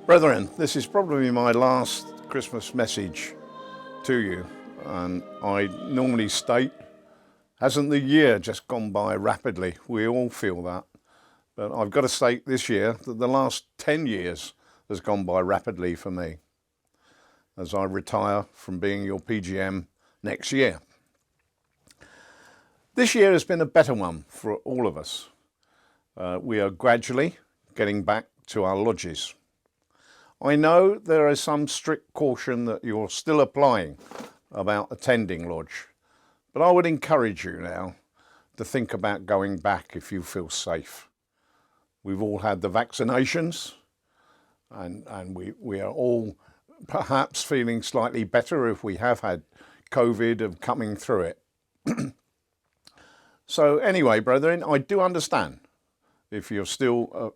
Brethren, this is probably my last Christmas message to you, and I normally state, hasn't the year just gone by rapidly? We all feel that, but I've got to state this year that the last 10 years has gone by rapidly for me as I retire from being your PGM next year. This year has been a better one for all of us. We are gradually getting back to our lodges. I know there is some strict caution that you're still applying about attending lodge, but I would encourage you now to think about going back if you feel safe. We've all had the vaccinations and we are all perhaps feeling slightly better if we have had COVID of coming through it. So anyway, brethren, I do understand if you're still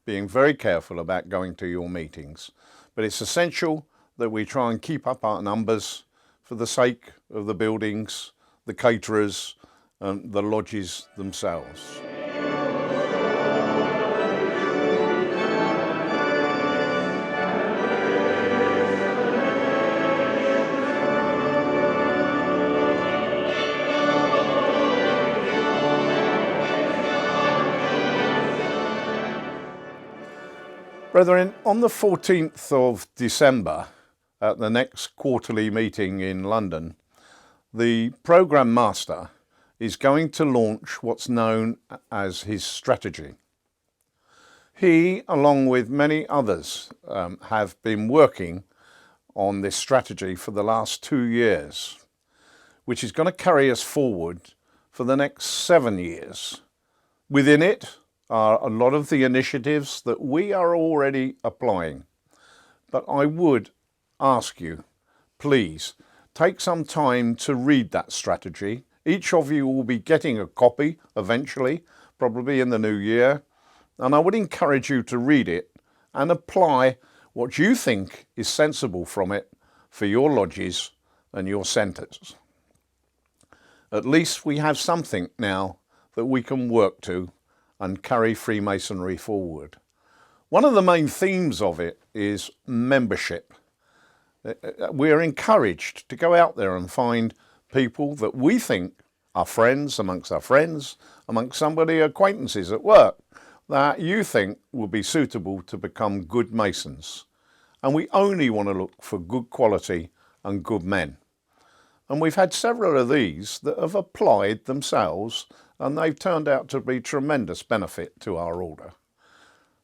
being very careful about going to your meetings. But it's essential that we try and keep up our numbers for the sake of the buildings, the caterers, and the lodges themselves. Brethren, on the 14th of December, at the next quarterly meeting in London, the programme master is going to launch what's known as his strategy. He, along with many others, have been working on this strategy for the last 2 years, which is going to carry us forward for the next 7 years. Within it are a lot of the initiatives that we are already applying. But I would ask you, please, take some time to read that strategy. Each of you will be getting a copy eventually, probably in the new year. And I would encourage you to read it and apply what you think is sensible from it for your lodges and your centres. At least we have something now that we can work to and carry Freemasonry forward. One of the main themes of it is membership. We're encouraged to go out there and find people that we think are friends, amongst somebody acquaintances at work, that you think will be suitable to become good Masons. And we only want to look for good quality and good men. And we've had several of these that have applied themselves, and they've turned out to be tremendous benefit to our order.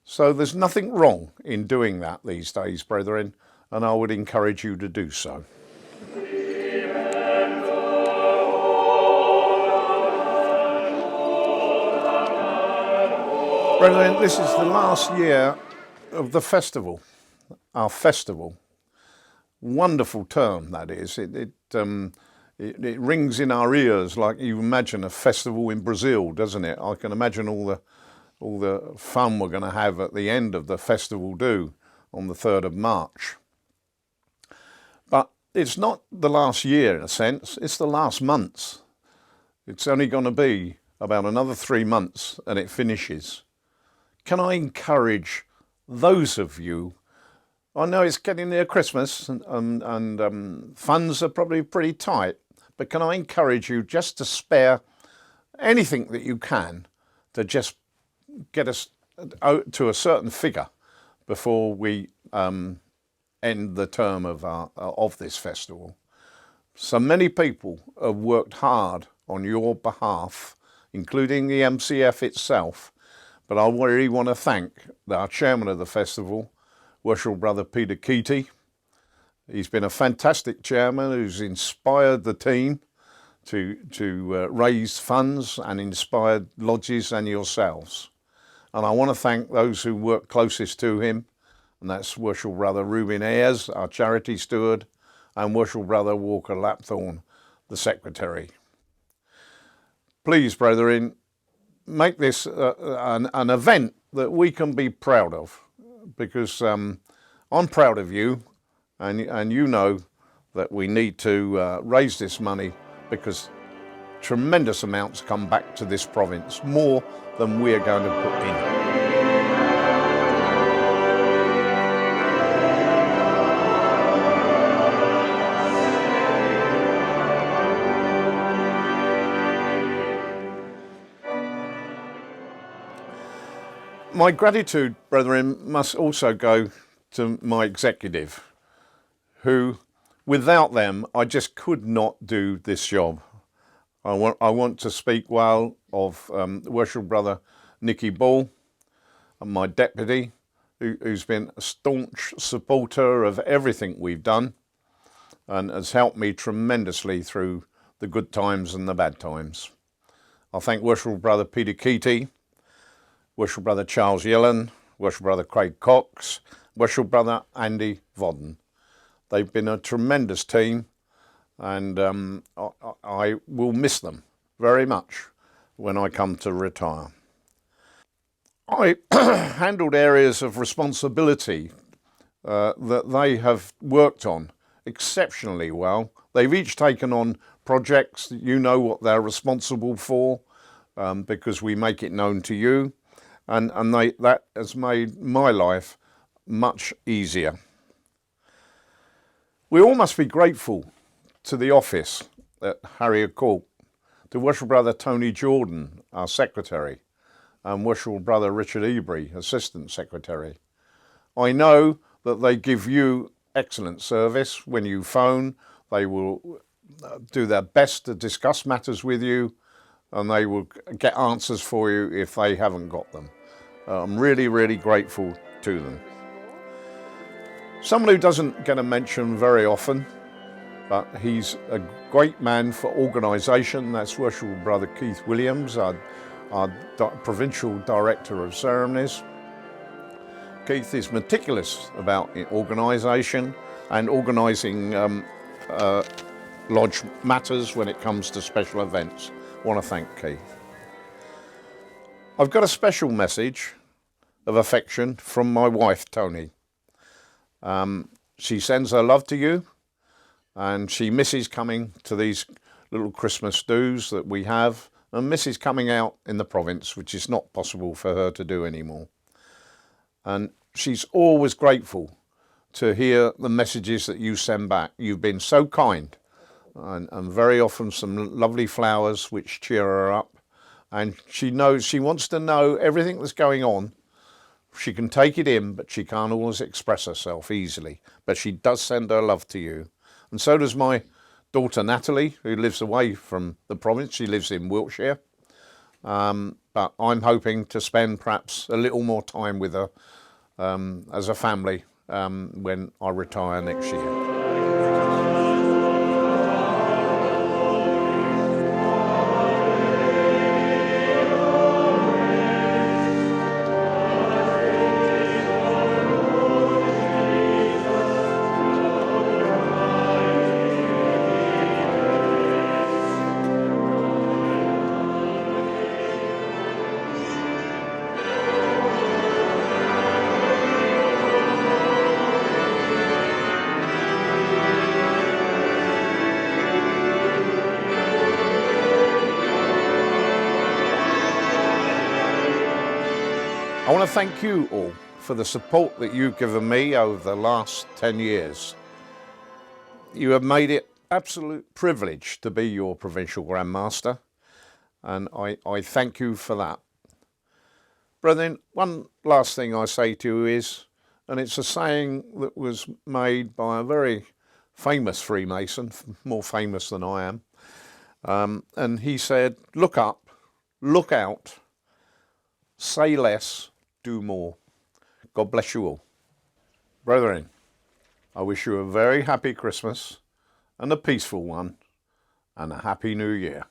So there's nothing wrong in doing that these days, brethren, and I would encourage you to do so. Brethren, this is the last year of the festival, our festival. Wonderful term, that is. It rings in our ears like you imagine a festival in Brazil, doesn't it? I can imagine all the fun we're going to have at the end of the festival on the 3rd of March. But it's not the last year in a sense, it's the last months. It's only going to be about another 3 months and it finishes. Can I encourage those of you? I know it's getting near Christmas and funds are probably pretty tight, but can I encourage you just to spare anything that you can to just get us to a certain figure before we end the term of this festival. So many people have worked hard on your behalf, including the MCF itself, but I really want to thank our chairman of the festival, Worshipful Brother Peter Keaty. He's been a fantastic chairman who's inspired the team to raise funds and inspired lodges and yourselves. And I want to thank those who work closest to him, and that's Worshipful Brother Reuben Ayres, our charity steward, and Worshipful Brother Walker Lapthorne, the secretary. Please, brethren, make this an event that we can be proud of, because I'm proud of you, and you know that we need to raise this money because tremendous amounts come back to this province, more than we are going to put in. My gratitude, brethren, must also go to my executive, who, without them, I just could not do this job. I want to speak well of worship brother Nicky Ball, and my deputy, who's been a staunch supporter of everything we've done and has helped me tremendously through the good times and the bad times. I thank worship brother Peter Keaty, worship brother Charles Yellen, worship brother Craig Cox, worship brother Andy Vodden. They've been a tremendous team, and I will miss them very much when I come to retire. I handled areas of responsibility that they have worked on exceptionally well. They've each taken on projects that you know what they're responsible for, because we make it known to you, and that has made my life much easier. We all must be grateful to the office at Harrier Court, to worship brother Tony Jordan, our secretary, and worship brother Richard Ebury, assistant secretary. I know that they give you excellent service when you phone. They will do their best to discuss matters with you, and they will get answers for you if they haven't got them. I'm really, really grateful to them. Someone who doesn't get a mention very often, but he's a great man for organisation. That's worship brother Keith Williams, our Provincial Director of Ceremonies. Keith is meticulous about organisation and organising lodge matters when it comes to special events. I want to thank Keith. I've got a special message of affection from my wife, Tony. She sends her love to you, and she misses coming to these little Christmas do's that we have, and misses coming out in the province, which is not possible for her to do anymore. And she's always grateful to hear the messages that you send back. You've been so kind, and very often some lovely flowers which cheer her up. And she wants to know everything that's going on. She can take it in, but she can't always express herself easily. But she does send her love to you. And so does my daughter Natalie, who lives away from the province. She lives in Wiltshire. But I'm hoping to spend perhaps a little more time with her as a family when I retire next year. I want to thank you all for the support that you've given me over the last 10 years. You have made it absolute privilege to be your Provincial Grand Master, and I thank you for that. Brethren, one last thing I say to you is, and it's a saying that was made by a very famous Freemason, more famous than I am, and he said, look up, look out, say less, do more. God bless you all. Brethren, I wish you a very happy Christmas and a peaceful one and a happy New Year.